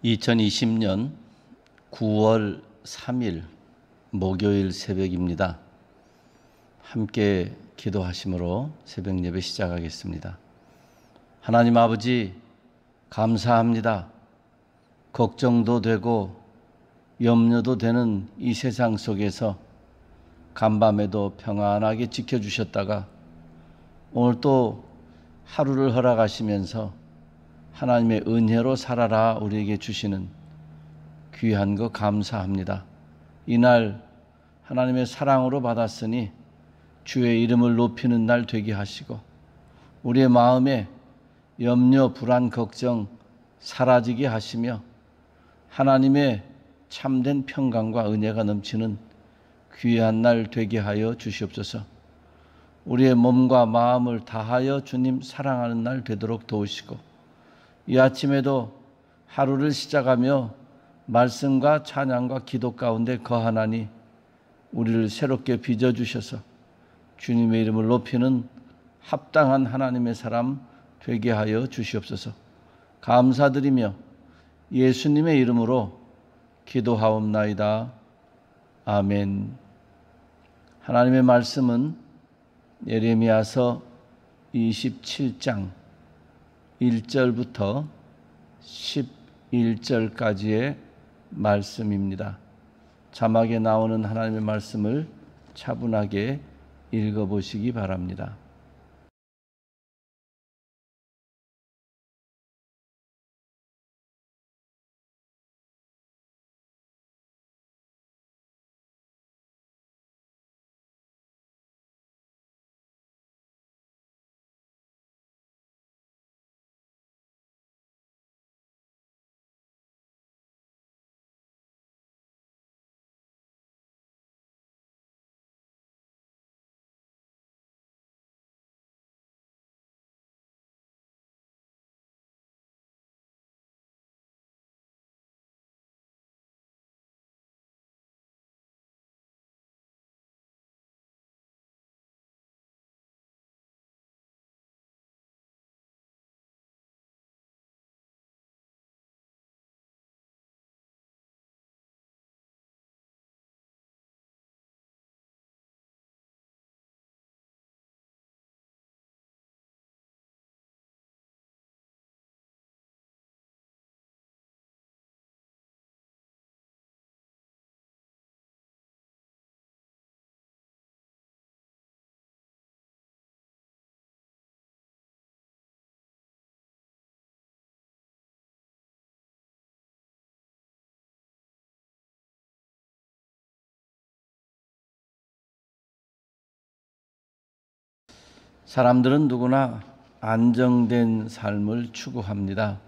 2020년 9월 3일 목요일 새벽입니다. 함께 기도하심으로 새벽 예배 시작하겠습니다. 하나님 아버지, 감사합니다. 걱정도 되고 염려도 되는 이 세상 속에서 간밤에도 평안하게 지켜주셨다가 오늘 또 하루를 허락하시면서 하나님의 은혜로 살아라 우리에게 주시는 귀한 거 감사합니다. 이날 하나님의 사랑으로 받았으니 주의 이름을 높이는 날 되게 하시고 우리의 마음에 염려, 불안, 걱정 사라지게 하시며 하나님의 참된 평강과 은혜가 넘치는 귀한 날 되게 하여 주시옵소서. 우리의 몸과 마음을 다하여 주님 사랑하는 날 되도록 도우시고 이 아침에도 하루를 시작하며 말씀과 찬양과 기도 가운데 거하나니 우리를 새롭게 빚어주셔서 주님의 이름을 높이는 합당한 하나님의 사람 되게 하여 주시옵소서. 감사드리며 예수님의 이름으로 기도하옵나이다. 아멘. 하나님의 말씀은 예레미야서 27장 1절부터 11절까지의 말씀입니다. 자막에 나오는 하나님의 말씀을 차분하게 읽어보시기 바랍니다. 사람들은 누구나 안정된 삶을 추구합니다.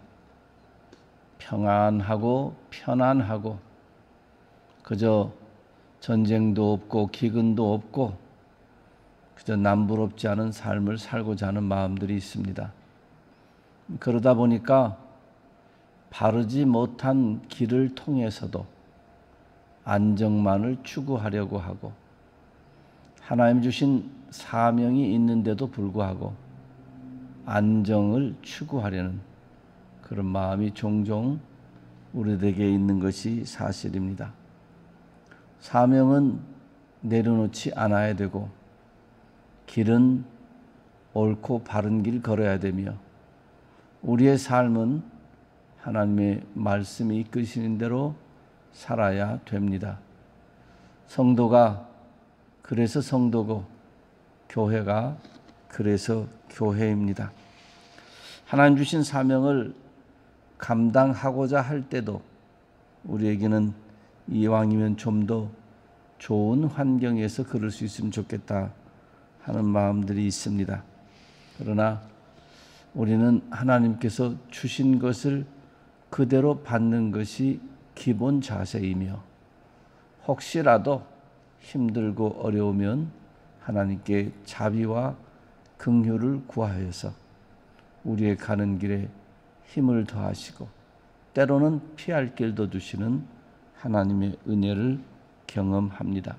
평안하고 편안하고 그저 전쟁도 없고 기근도 없고 그저 남부럽지 않은 삶을 살고자 하는 마음들이 있습니다. 그러다 보니까 바르지 못한 길을 통해서도 안정만을 추구하려고 하고 하나님 주신 사명이 있는데도 불구하고 안정을 추구하려는 그런 마음이 종종 우리에게 있는 것이 사실입니다. 사명은 내려놓지 않아야 되고 길은 옳고 바른 길 걸어야 되며 우리의 삶은 하나님의 말씀이 이끄시는 대로 살아야 됩니다. 성도가 그래서 성도고 교회가 그래서 교회입니다. 하나님 주신 사명을 감당하고자 할 때도 우리에게는 이왕이면 좀 더 좋은 환경에서 그럴 수 있으면 좋겠다 하는 마음들이 있습니다. 그러나 우리는 하나님께서 주신 것을 그대로 받는 것이 기본 자세이며 혹시라도 힘들고 어려우면 하나님께 자비와 긍휼을 구하여서 우리의 가는 길에 힘을 더하시고 때로는 피할 길도 주시는 하나님의 은혜를 경험합니다.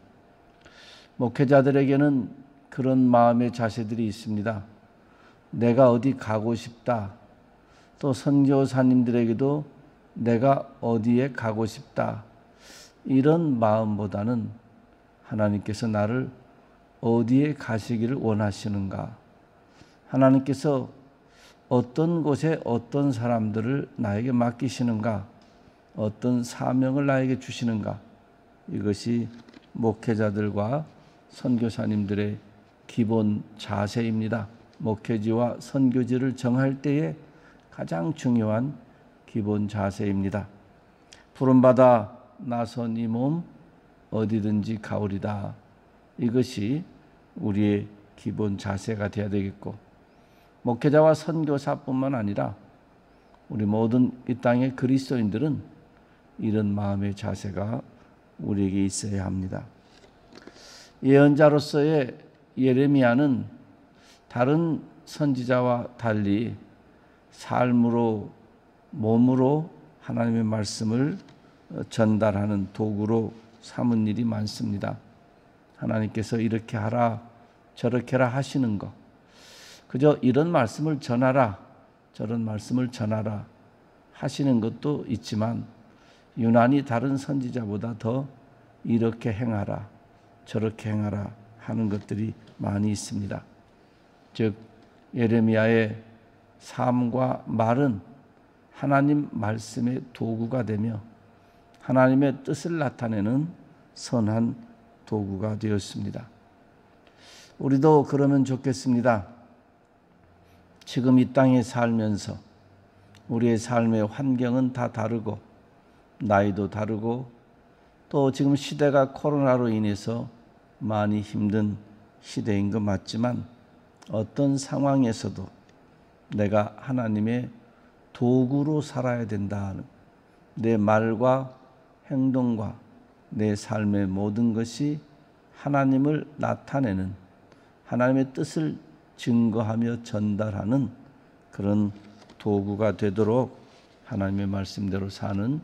목회자들에게는 그런 마음의 자세들이 있습니다. 내가 어디 가고 싶다. 또 선교사님들에게도 내가 어디에 가고 싶다 이런 마음보다는 하나님께서 나를 어디에 가시기를 원하시는가, 하나님께서 어떤 곳에 어떤 사람들을 나에게 맡기시는가, 어떤 사명을 나에게 주시는가, 이것이 목회자들과 선교사님들의 기본 자세입니다. 목회지와 선교지를 정할 때에 가장 중요한 기본 자세입니다. 부름받아 나선 이 몸 어디든지 가오리다. 이것이 우리의 기본 자세가 되어야 되겠고, 목회자와 선교사뿐만 아니라 우리 모든 이 땅의 그리스도인들은 이런 마음의 자세가 우리에게 있어야 합니다. 예언자로서의 예레미야는 다른 선지자와 달리 삶으로, 몸으로 하나님의 말씀을 전달하는 도구로 삼은 일이 많습니다. 하나님께서 이렇게 하라 저렇게 하라 하시는 것, 그저 이런 말씀을 전하라 저런 말씀을 전하라 하시는 것도 있지만, 유난히 다른 선지자보다 더 이렇게 행하라 저렇게 행하라 하는 것들이 많이 있습니다. 즉 예레미야의 삶과 말은 하나님 말씀의 도구가 되며 하나님의 뜻을 나타내는 선한 도구가 되었습니다. 우리도 그러면 좋겠습니다. 지금 이 땅에 살면서 우리의 삶의 환경은 다 다르고 나이도 다르고 또 지금 시대가 코로나로 인해서 많이 힘든 시대인 것 맞지만, 어떤 상황에서도 내가 하나님의 도구로 살아야 된다는, 내 말과 행동과 내 삶의 모든 것이 하나님을 나타내는, 하나님의 뜻을 증거하며 전달하는 그런 도구가 되도록 하나님의 말씀대로 사는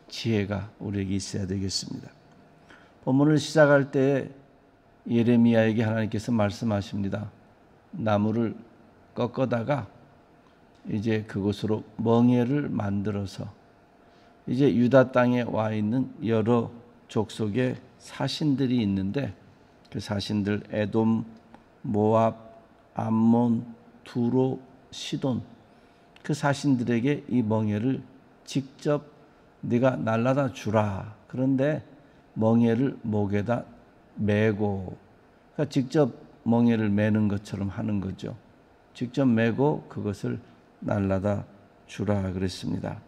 지혜가 우리에게 있어야 되겠습니다. 본문을 시작할 때 예레미야에게 하나님께서 말씀하십니다. 나무를 꺾어다가 이제 그곳으로 멍에를 만들어서 이제 유다 땅에 와 있는 여러 족속의 사신들이 있는데, 그 사신들 에돔, 모압, 암몬, 두로, 시돈, 그 사신들에게 이 멍에를 직접 네가 날라다 주라. 그런데 멍에를 목에다 메고, 그러니까 직접 멍에를 메는 것처럼 하는 거죠. 직접 메고 그것을 날라다 주라 그랬습니다.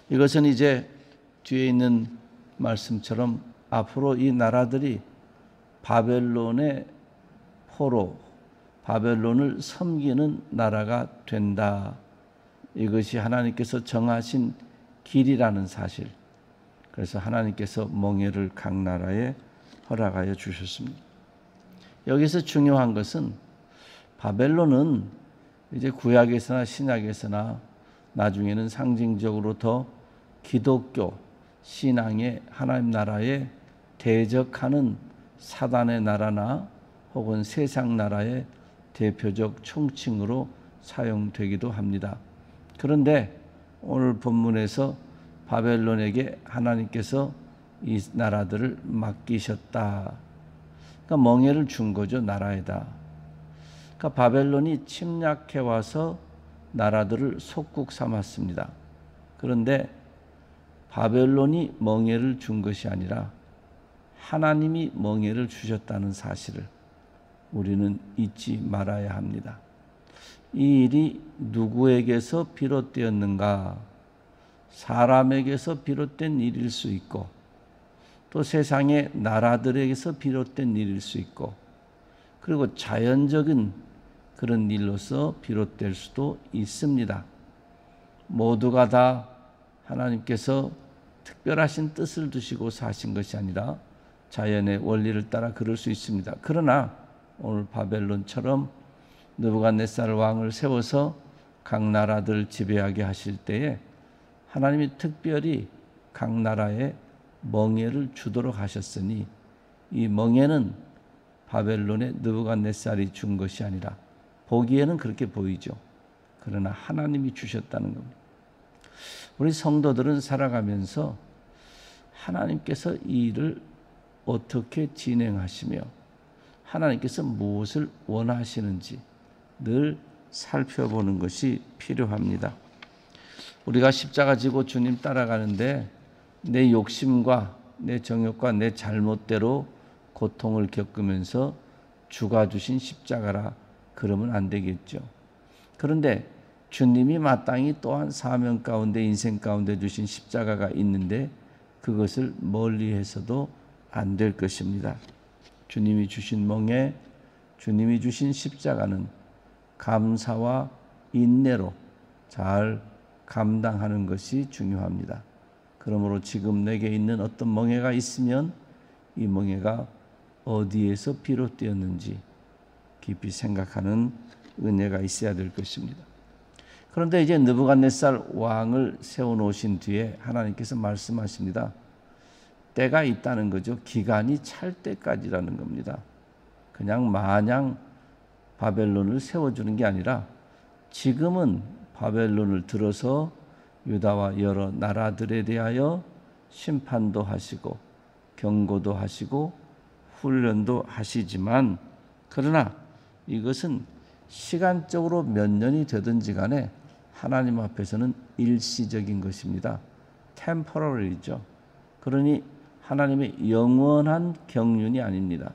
이것은 이제 뒤에 있는 말씀처럼 앞으로 이 나라들이 바벨론의 포로, 바벨론을 섬기는 나라가 된다. 이것이 하나님께서 정하신 길이라는 사실. 그래서 하나님께서 멍에를 각 나라에 허락하여 주셨습니다. 여기서 중요한 것은 바벨론은 이제 구약에서나 신약에서나 나중에는 상징적으로 더 기독교 신앙의 하나님 나라에 대적하는 사단의 나라나 혹은 세상 나라의 대표적 총칭으로 사용되기도 합니다. 그런데 오늘 본문에서 바벨론에게 하나님께서 이 나라들을 맡기셨다. 그러니까 멍에를 준 거죠, 나라에다. 그러니까 바벨론이 침략해 와서 나라들을 속국 삼았습니다. 그런데 바벨론이 멍에를 준 것이 아니라 하나님이 멍에를 주셨다는 사실을 우리는 잊지 말아야 합니다. 이 일이 누구에게서 비롯되었는가? 사람에게서 비롯된 일일 수 있고, 또 세상의 나라들에게서 비롯된 일일 수 있고, 그리고 자연적인 그런 일로서 비롯될 수도 있습니다. 모두가 다 하나님께서 특별하신 뜻을 두시고 사신 것이 아니라 자연의 원리를 따라 그럴 수 있습니다. 그러나 오늘 바벨론처럼 느부갓네살 왕을 세워서 각 나라들을 지배하게 하실 때에 하나님이 특별히 각 나라에 멍에를 주도록 하셨으니, 이 멍에는 바벨론의 느부갓네살이 준 것이 아니라, 보기에는 그렇게 보이죠. 그러나 하나님이 주셨다는 겁니다. 우리 성도들은 살아가면서 하나님께서 이 일을 어떻게 진행하시며 하나님께서 무엇을 원하시는지 늘 살펴보는 것이 필요합니다. 우리가 십자가 지고 주님 따라가는데 내 욕심과 내 정욕과 내 잘못대로 고통을 겪으면서 주가 주신 십자가라 그러면 안 되겠죠. 그런데 주님이 마땅히 또한 사명 가운데 인생 가운데 주신 십자가가 있는데 그것을 멀리해서도 안 될 것입니다. 주님이 주신 멍에 주님이 주신 십자가는 감사와 인내로 잘 감당하는 것이 중요합니다. 그러므로 지금 내게 있는 어떤 멍에가 있으면 이 멍에가 어디에서 비롯되었는지 깊이 생각하는 은혜가 있어야 될 것입니다. 그런데 이제 느부갓네살 왕을 세워놓으신 뒤에 하나님께서 말씀하십니다. 때가 있다는 거죠. 기간이 찰 때까지라는 겁니다. 그냥 마냥 바벨론을 세워주는 게 아니라 지금은 바벨론을 들어서 유다와 여러 나라들에 대하여 심판도 하시고 경고도 하시고 훈련도 하시지만 그러나 이것은 시간적으로 몇 년이 되든지 간에 하나님 앞에서는 일시적인 것입니다. 템포러리죠. 그러니 하나님의 영원한 경륜이 아닙니다.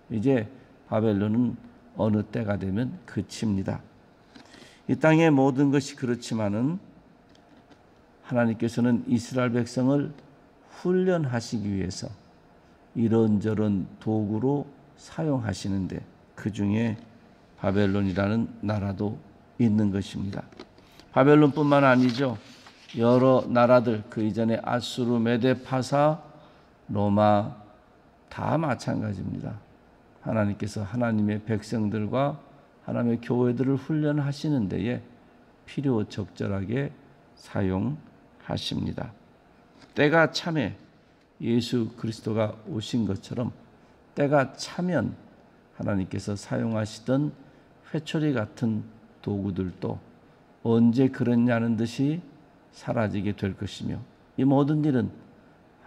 이제 바벨론은 어느 때가 되면 그칩니다. 이 땅의 모든 것이 그렇지만은 하나님께서는 이스라엘 백성을 훈련하시기 위해서 이런저런 도구로 사용하시는데 그 중에 바벨론이라는 나라도 있는 것입니다. 바벨론뿐만 아니죠. 여러 나라들 그 이전에 아수르, 메데, 파사, 로마 다 마찬가지입니다. 하나님께서 하나님의 백성들과 하나님의 교회들을 훈련하시는 데에 필요 적절하게 사용하십니다. 때가 참에 예수 그리스도가 오신 것처럼 때가 차면 하나님께서 사용하시던 회초리 같은 도구들도 언제 그랬냐는 듯이 사라지게 될 것이며 이 모든 일은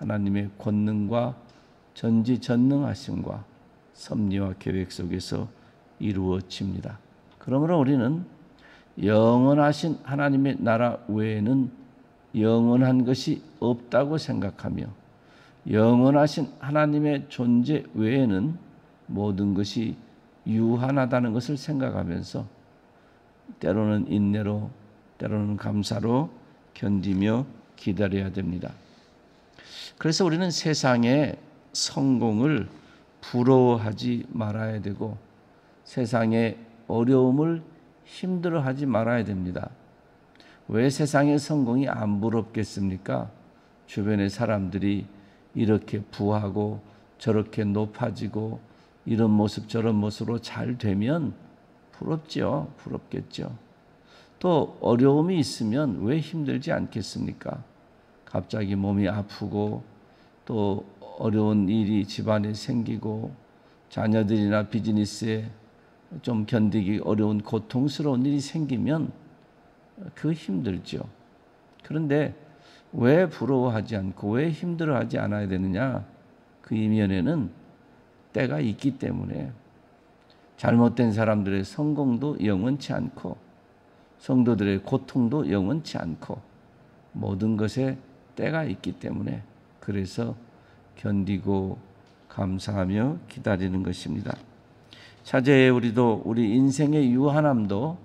하나님의 권능과 전지전능하심과 섭리와 계획 속에서 이루어집니다. 그러므로 우리는 영원하신 하나님의 나라 외에는 영원한 것이 없다고 생각하며 영원하신 하나님의 존재 외에는 모든 것이 유한하다는 것을 생각하면서 때로는 인내로 때로는 감사로 견디며 기다려야 됩니다. 그래서 우리는 세상의 성공을 부러워하지 말아야 되고 세상의 어려움을 힘들어하지 말아야 됩니다. 왜 세상의 성공이 안 부럽겠습니까? 주변의 사람들이 이렇게 부하고 저렇게 높아지고 이런 모습 저런 모습으로 잘 되면 부럽죠. 부럽겠죠. 또 어려움이 있으면 왜 힘들지 않겠습니까? 갑자기 몸이 아프고 또 어려운 일이 집안에 생기고 자녀들이나 비즈니스에 좀 견디기 어려운 고통스러운 일이 생기면 그 힘들죠. 그런데 왜 부러워하지 않고 왜 힘들어하지 않아야 되느냐? 그 이면에는 때가 있기 때문에 잘못된 사람들의 성공도 영원치 않고 성도들의 고통도 영원치 않고 모든 것에 때가 있기 때문에 그래서 견디고 감사하며 기다리는 것입니다. 차제에 우리도 우리 인생의 유한함도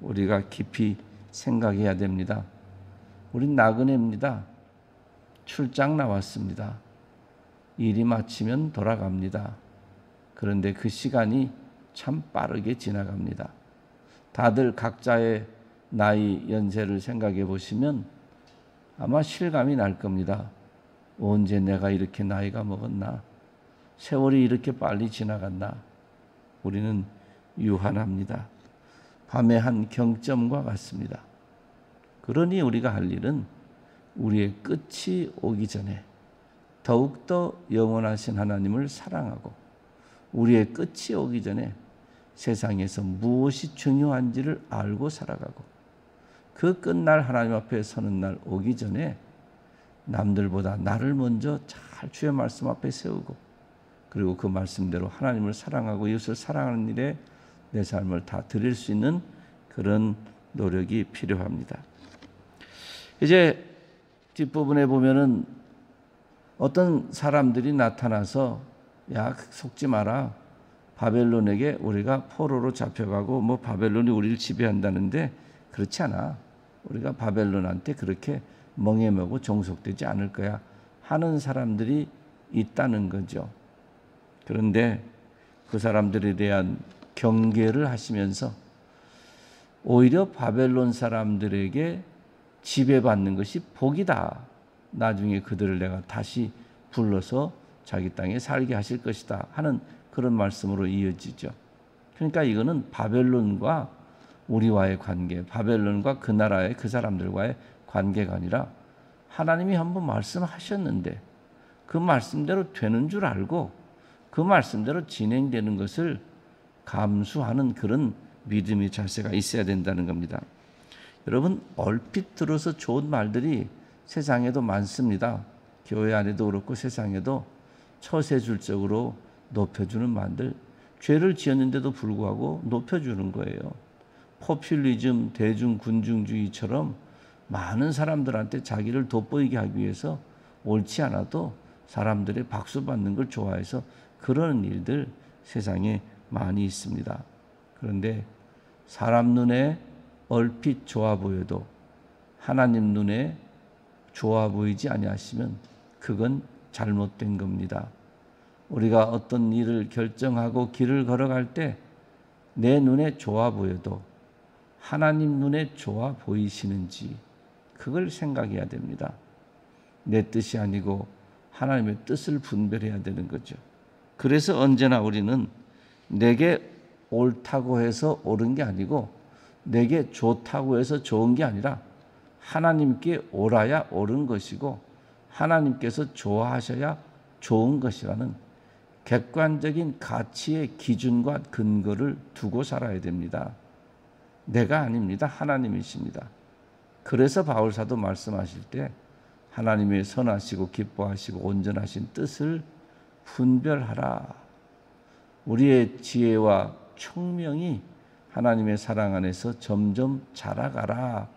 우리가 깊이 생각해야 됩니다. 우린 나그네입니다. 출장 나왔습니다. 일이 마치면 돌아갑니다. 그런데 그 시간이 참 빠르게 지나갑니다. 다들 각자의 나이 연세를 생각해 보시면 아마 실감이 날 겁니다. 언제 내가 이렇게 나이가 먹었나? 세월이 이렇게 빨리 지나갔나? 우리는 유한합니다. 밤의 한 경점과 같습니다. 그러니 우리가 할 일은 우리의 끝이 오기 전에 더욱더 영원하신 하나님을 사랑하고 우리의 끝이 오기 전에 세상에서 무엇이 중요한지를 알고 살아가고 그 끝날 하나님 앞에 서는 날 오기 전에 남들보다 나를 먼저 잘 주의 말씀 앞에 세우고, 그리고 그 말씀대로 하나님을 사랑하고 이웃을 사랑하는 일에 내 삶을 다 드릴 수 있는 그런 노력이 필요합니다. 이제 뒷부분에 보면은 어떤 사람들이 나타나서 야, 속지 마라. 바벨론에게 우리가 포로로 잡혀가고 뭐 바벨론이 우리를 지배한다는데 그렇지 않아. 우리가 바벨론한테 그렇게 멍해매고 종속되지 않을 거야 하는 사람들이 있다는 거죠. 그런데 그 사람들에 대한 경계를 하시면서 오히려 바벨론 사람들에게 지배받는 것이 복이다. 나중에 그들을 내가 다시 불러서 자기 땅에 살게 하실 것이다 하는 그런 말씀으로 이어지죠. 그러니까 이거는 바벨론과 우리와의 관계, 바벨론과 그 나라의 그 사람들과의 관계가 아니라 하나님이 한번 말씀하셨는데 그 말씀대로 되는 줄 알고 그 말씀대로 진행되는 것을 감수하는 그런 믿음의 자세가 있어야 된다는 겁니다. 여러분, 얼핏 들어서 좋은 말들이 세상에도 많습니다. 교회 안에도 그렇고 세상에도 처세술적으로 높여주는 말들, 죄를 지었는데도 불구하고 높여주는 거예요. 포퓰리즘, 대중군중주의처럼 많은 사람들한테 자기를 돋보이게 하기 위해서 옳지 않아도 사람들의 박수 받는 걸 좋아해서 그런 일들 세상에 많이 있습니다. 그런데 사람 눈에 얼핏 좋아 보여도 하나님 눈에 좋아 보이지 아니하시면 그건 잘못된 겁니다. 우리가 어떤 일을 결정하고 길을 걸어갈 때 내 눈에 좋아 보여도 하나님 눈에 좋아 보이시는지 그걸 생각해야 됩니다. 내 뜻이 아니고 하나님의 뜻을 분별해야 되는 거죠. 그래서 언제나 우리는 내게 옳다고 해서 옳은 게 아니고 내게 좋다고 해서 좋은 게 아니라 하나님께 옳아야 옳은 것이고 하나님께서 좋아하셔야 좋은 것이라는 객관적인 가치의 기준과 근거를 두고 살아야 됩니다. 내가 아닙니다. 하나님이십니다. 그래서 바울사도 말씀하실 때 하나님의 선하시고 기뻐하시고 온전하신 뜻을 분별하라. 우리의 지혜와 총명이 하나님의 사랑 안에서 점점 자라가라.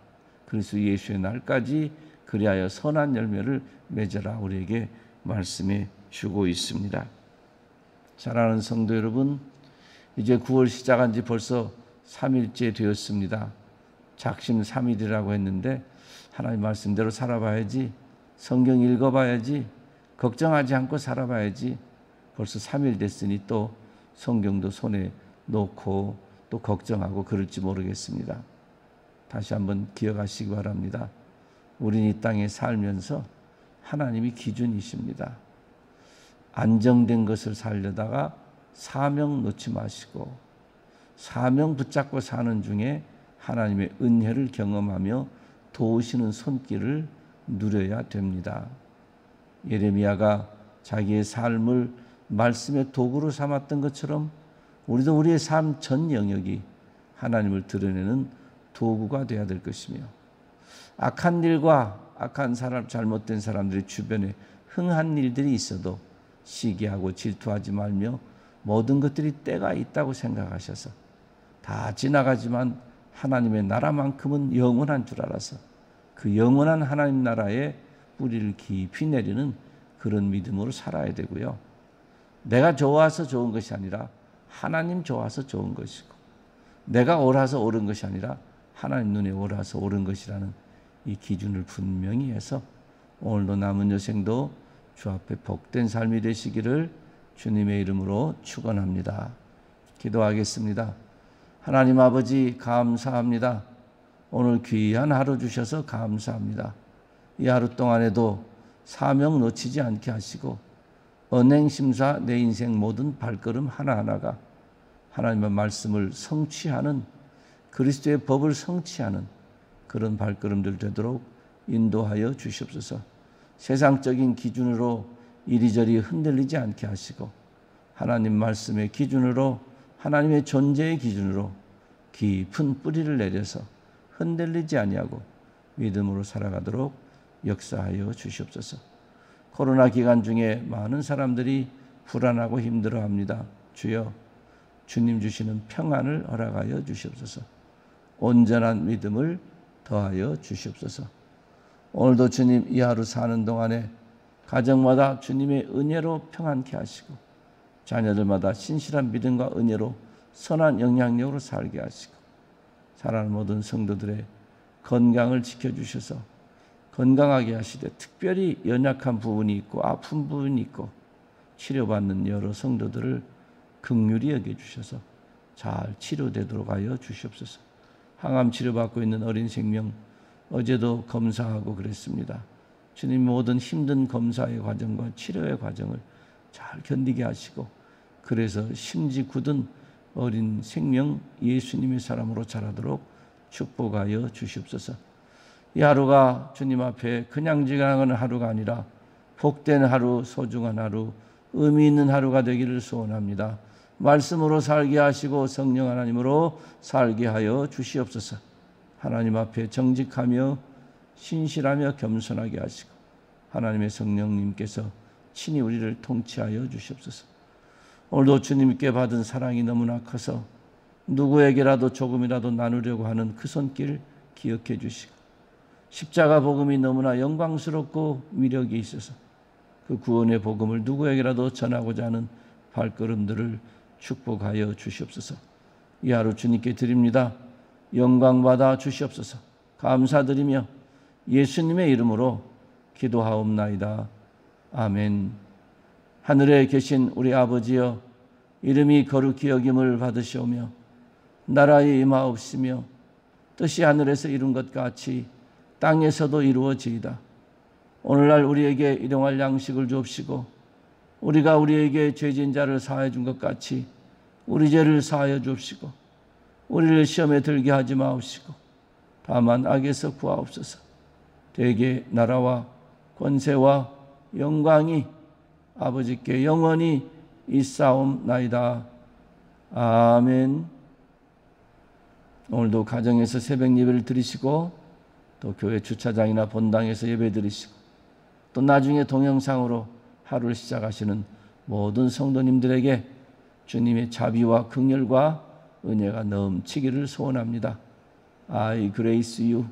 그리스도 예수의 날까지 그리하여 선한 열매를 맺어라. 우리에게 말씀해 주고 있습니다. 사랑하는 성도 여러분, 이제 9월 시작한 지 벌써 3일째 되었습니다. 작심 3일이라고 했는데 하나님 말씀대로 살아봐야지, 성경 읽어봐야지, 걱정하지 않고 살아봐야지. 벌써 3일 됐으니 또 성경도 손에 놓고 또 걱정하고 그럴지 모르겠습니다. 다시 한번 기억하시기 바랍니다. 우린 이 땅에 살면서 하나님이 기준이십니다. 안정된 것을 살려다가 사명 놓지 마시고 사명 붙잡고 사는 중에 하나님의 은혜를 경험하며 도우시는 손길을 누려야 됩니다. 예레미야가 자기의 삶을 말씀의 도구로 삼았던 것처럼 우리도 우리의 삶 전 영역이 하나님을 드러내는 도구가 되어야 될 것이며 악한 일과 악한 사람, 잘못된 사람들이 주변에 흥한 일들이 있어도 시기하고 질투하지 말며 모든 것들이 때가 있다고 생각하셔서 다 지나가지만 하나님의 나라만큼은 영원한 줄 알아서 그 영원한 하나님 나라에 뿌리를 깊이 내리는 그런 믿음으로 살아야 되고요. 내가 좋아서 좋은 것이 아니라 하나님 좋아서 좋은 것이고 내가 옳아서 옳은 것이 아니라 하나님 눈에 옳아서 옳은 것이라는 이 기준을 분명히 해서 오늘도 남은 여생도 주 앞에 복된 삶이 되시기를 주님의 이름으로 축원합니다. 기도하겠습니다. 하나님 아버지 감사합니다. 오늘 귀한 하루 주셔서 감사합니다. 이 하루 동안에도 사명 놓치지 않게 하시고 언행심사 내 인생 모든 발걸음 하나하나가 하나님의 말씀을 성취하는 그리스도의 법을 성취하는 그런 발걸음들 되도록 인도하여 주시옵소서. 세상적인 기준으로 이리저리 흔들리지 않게 하시고 하나님 말씀의 기준으로 하나님의 존재의 기준으로 깊은 뿌리를 내려서 흔들리지 아니하고 믿음으로 살아가도록 역사하여 주시옵소서. 코로나 기간 중에 많은 사람들이 불안하고 힘들어합니다. 주여, 주님 주시는 평안을 허락하여 주시옵소서. 온전한 믿음을 더하여 주시옵소서. 오늘도 주님 이 하루 사는 동안에 가정마다 주님의 은혜로 평안케 하시고 자녀들마다 신실한 믿음과 은혜로 선한 영향력으로 살게 하시고 사랑하는 모든 성도들의 건강을 지켜주셔서 건강하게 하시되 특별히 연약한 부분이 있고 아픈 부분이 있고 치료받는 여러 성도들을 긍휼히 여겨주셔서 잘 치료되도록 하여 주시옵소서. 항암 치료받고 있는 어린 생명 어제도 검사하고 그랬습니다. 주님 모든 힘든 검사의 과정과 치료의 과정을 잘 견디게 하시고 그래서 심지 굳은 어린 생명 예수님의 사람으로 자라도록 축복하여 주시옵소서. 이 하루가 주님 앞에 그냥 지나가는 하루가 아니라 복된 하루, 소중한 하루, 의미 있는 하루가 되기를 소원합니다. 말씀으로 살게 하시고 성령 하나님으로 살게 하여 주시옵소서. 하나님 앞에 정직하며 신실하며 겸손하게 하시고 하나님의 성령님께서 친히 우리를 통치하여 주시옵소서. 오늘도 주님께 받은 사랑이 너무나 커서 누구에게라도 조금이라도 나누려고 하는 그 손길 기억해 주시고 십자가 복음이 너무나 영광스럽고 위력이 있어서 그 구원의 복음을 누구에게라도 전하고자 하는 발걸음들을 축복하여 주시옵소서. 이 하루 주님께 드립니다. 영광받아 주시옵소서. 감사드리며 예수님의 이름으로 기도하옵나이다. 아멘. 하늘에 계신 우리 아버지여, 이름이 거룩히 여김을 받으시오며 나라의 임하옵시며 뜻이 하늘에서 이룬 것 같이 땅에서도 이루어지이다. 오늘날 우리에게 일용할 양식을 주옵시고 우리가 우리에게 죄진 자를 사하여 준 것 같이 우리 죄를 사하여 주옵시고 우리를 시험에 들게 하지 마옵시고 다만 악에서 구하옵소서. 대개 나라와 권세와 영광이 아버지께 영원히 있사옵나이다. 아멘. 오늘도 가정에서 새벽 예배를 드리시고 또 교회 주차장이나 본당에서 예배 드리시고 또 나중에 동영상으로 하루를 시작하시는 모든 성도님들에게 주님의 자비와 긍휼과 은혜가 넘치기를 소원합니다. I grace you.